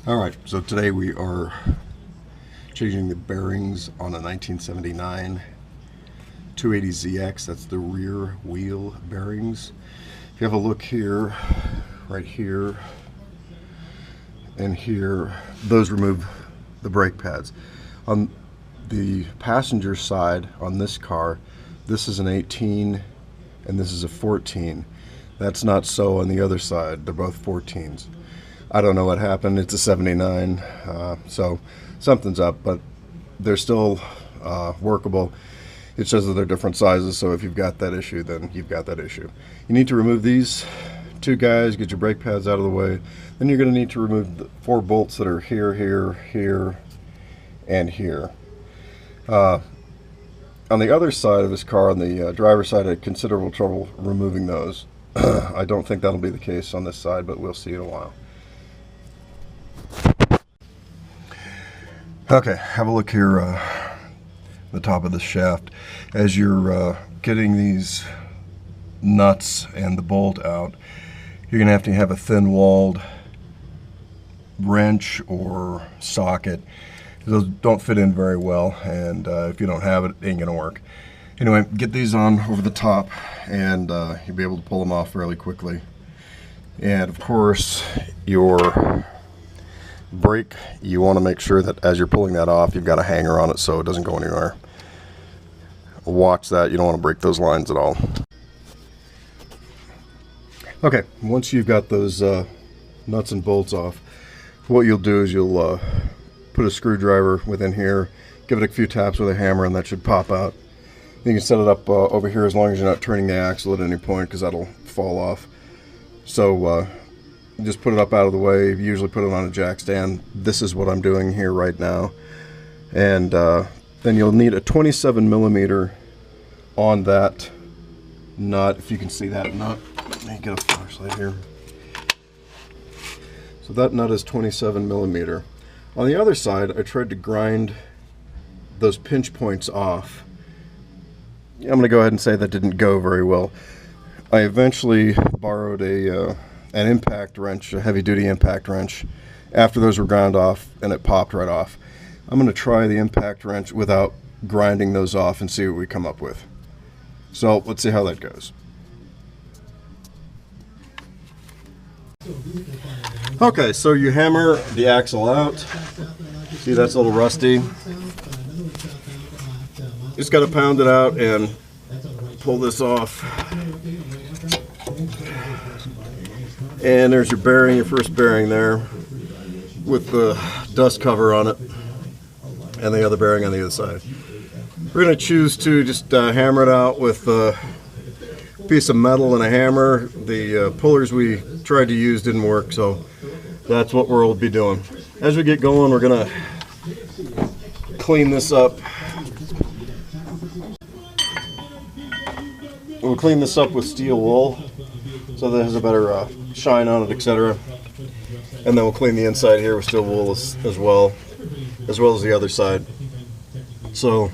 Alright, so today we are changing the bearings on a 1979 280ZX. That's the rear wheel bearings. If you have a look here, right here, and here, those remove the brake pads. On the passenger side on this car, this is an 18 and this is a 14. That's not so on the other side. They're both 14s. I don't know what happened. It's a 79, so something's up, but they're still workable. It's just that they're different sizes, so if you've got that issue, then you've got that issue. You need to remove these two guys, get your brake pads out of the way. Then you're going to need to remove the 4 bolts that are here, here, here, and here. On the other side of this car, on the driver's side, I had considerable trouble removing those. I don't think that'll be the case on this side, but we'll see in a while. Okay, have a look here the top of the shaft. As you're getting these nuts and the bolt out, you're going to have a thin-walled wrench or socket. Those don't fit in very well, and if you don't have it, it ain't going to work. Anyway, get these on over the top, and you'll be able to pull them off fairly quickly. And of course, your brake, you want to make sure that as you're pulling that off, you've got a hanger on it so it doesn't go anywhere. Watch that. You don't want to break those lines at all. Okay, once you've got those nuts and bolts off, what you'll do is you'll put a screwdriver within here, give it a few taps with a hammer, and that should pop out. You can set it up over here as long as you're not turning the axle at any point, because that'll fall off. So just put it up out of the way. Usually put it on a jack stand. This is what I'm doing here right now. And then you'll need a 27 millimeter on that nut, if you can see that nut. Let me get a flashlight here. So that nut is 27 millimeter. On the other side, I tried to grind those pinch points off. I'm going to go ahead and say that didn't go very well. I eventually borrowed an impact wrench, a heavy-duty impact wrench, after those were ground off, and it popped right off. I'm going to try the impact wrench without grinding those off and see what we come up with. So let's see how that goes. Okay, so you hammer the axle out. See, that's a little rusty. Just got to pound it out and pull this off. And there's your bearing, your first bearing there, with the dust cover on it, and the other bearing on the other side. We're going to choose to just hammer it out with a piece of metal and a hammer. The pullers we tried to use didn't work, so that's what we'll be doing. As we get going, we're going to clean this up. We'll clean this up with steel wool so that it has a better shine on it, etc. And then we'll clean the inside here with steel wool as well as the other side. So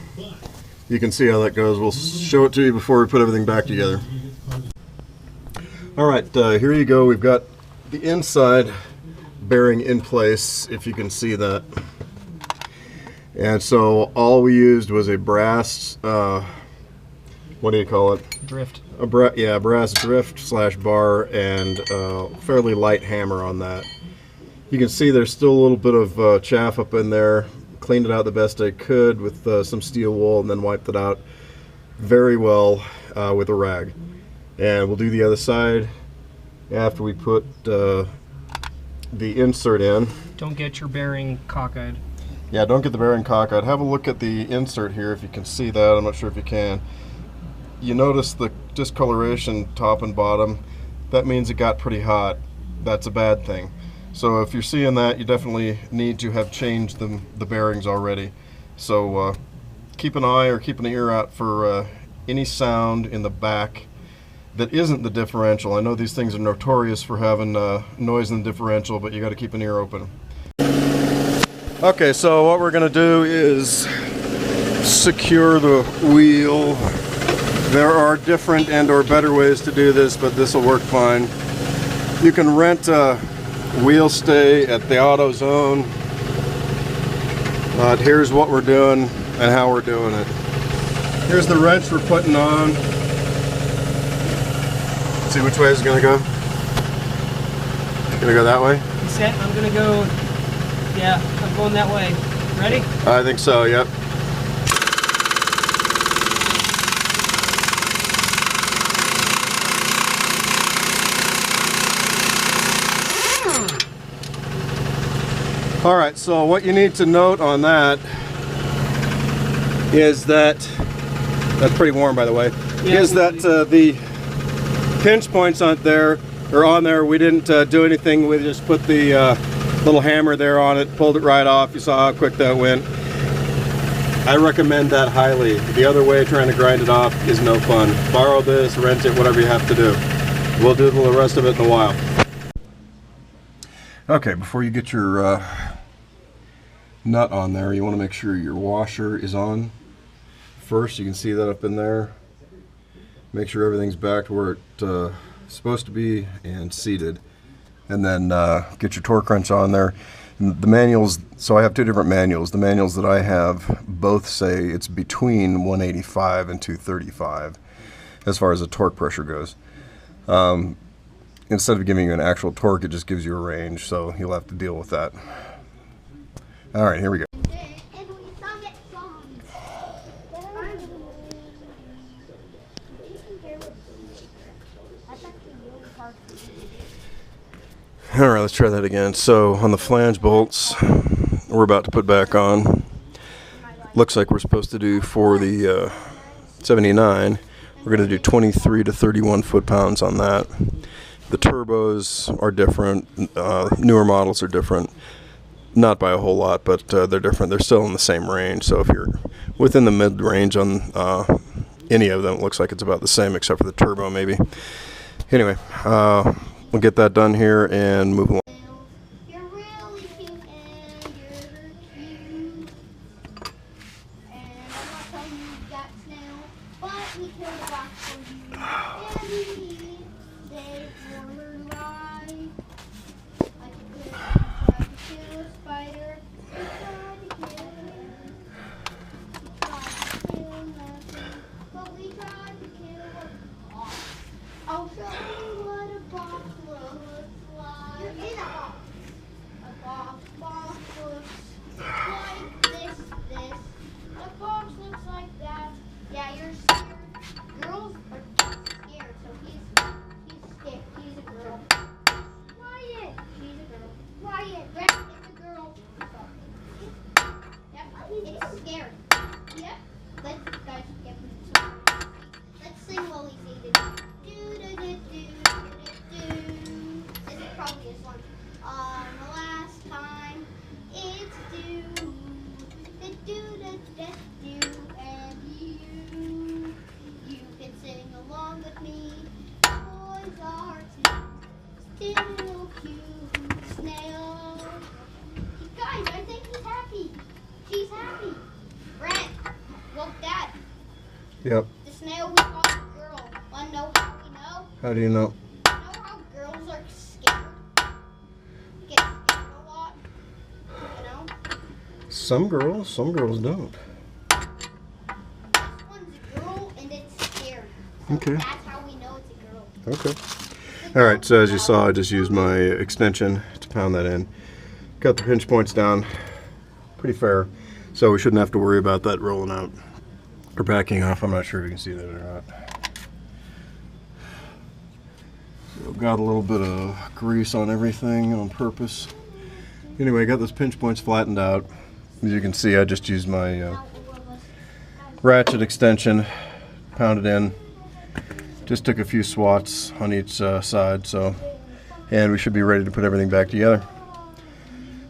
you can see how that goes. We'll show it to you before we put everything back together. Alright, here you go. We've got the inside bearing in place, if you can see that. And so all we used was a brass, what do you call it? Drift. Brass drift slash bar, and fairly light hammer on that. You can see there's still a little bit of chaff up in there. Cleaned it out the best I could with some steel wool, and then wiped it out very well with a rag. And we'll do the other side after we put the insert in. Don't get your bearing cockeyed. Yeah, don't get the bearing cockeyed. Have a look at the insert here if you can see that. I'm not sure if you can. You notice the discoloration top and bottom. That means it got pretty hot. That's a bad thing. So if you're seeing that, you definitely need to have changed the bearings already. So keep an eye or keep an ear out for any sound in the back that isn't the differential. I know these things are notorious for having noise in the differential, but you got to keep an ear open. Okay, so what we're going to do is secure the wheel. There are different and or better ways to do this, but this will work fine. You can rent a Wheels stay at the AutoZone. But here's what we're doing and how we're doing it. Here's the wrench we're putting on. See which way it's gonna go? Gonna go that way? You set? I'm gonna go. Yeah, I'm going that way. Ready? I think so, yep. All right, so what you need to note on that is that, that's pretty warm by the way, Yeah, is that the pinch points aren't there, or on there. We didn't do anything. We just put the little hammer there on it, pulled it right off. You saw how quick that went. I recommend that highly. The other way, trying to grind it off, is no fun. Borrow this, rent it, whatever you have to do. We'll do the rest of it in a while. Okay, before you get your nut on there, you want to make sure your washer is on first. You can see that up in there. Make sure everything's back to where it's supposed to be and seated. And then get your torque wrench on there. And the manuals, so I have two different manuals. The manuals that I have both say it's between 185 and 235 as far as the torque pressure goes. Instead of giving you an actual torque, it just gives you a range, so you'll have to deal with that. All right, here we go. All right, let's try that again. So on the flange bolts, we're about to put back on. Looks like we're supposed to do for the 79. We're going to do 23 to 31 foot-pounds on that. The turbos are different. Newer models are different. Not by a whole lot, but they're different. They're still in the same range. So if you're within the mid-range on any of them, it looks like it's about the same except for the turbo maybe. Anyway, we'll get that done here and move along. You're really cute and you're cute. And I'm not telling you that snail, but we killed a box for you. And we saved your life. Like a good tried to kill a spider. We tried to kill him. We tried to kill nothing, but we tried to kill a box. I'll show you what a box looks like. You're in a box. A box looks like this. A box looks like that. Yeah, you're scared. Girls are scared, so he's scared. He's a girl. Quiet. She's a girl. Quiet. Rex is a girl. Yep, it's scared. Yep. Let's guys get some. Let's sing while he's eating. This is probably his one. On the last time, it's do and you can sing along with me. Boys are still cute snail. Guys, I think he's happy. She's happy. Brent, look, Dad. Yep. The snail we call a girl. Wanna know how we know? How do you know? You know how girls are scared? Get scared a lot. You know? Some girls don't. This one's a girl and it's scared. So Okay. that's how we know it's a girl. Okay. All right, so as you saw, I just used my extension to pound that in. Got the pinch points down pretty fair, so we shouldn't have to worry about that rolling out or backing off. I'm not sure if you can see that or not. So got a little bit of grease on everything on purpose. Anyway, I got those pinch points flattened out. As you can see, I just used my ratchet extension, pounded in. Just took a few swats on each side, so, and we should be ready to put everything back together.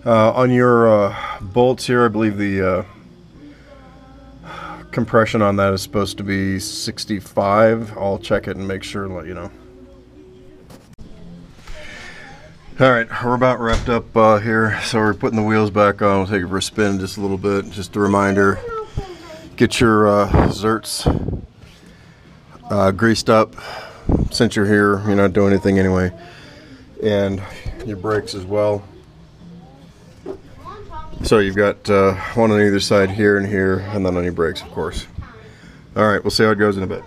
On your bolts here, I believe the compression on that is supposed to be 65. I'll check it and make sure and let you know. Alright, we're about wrapped up here, so we're putting the wheels back on. We'll take it for a spin just a little bit. Just a reminder, get your zerts greased up since you're here. You're not doing anything anyway. And your brakes as well. Come on, Tommy. So you've got one on either side here and here, and then on your brakes, of course. All right, we'll see how it goes in a bit.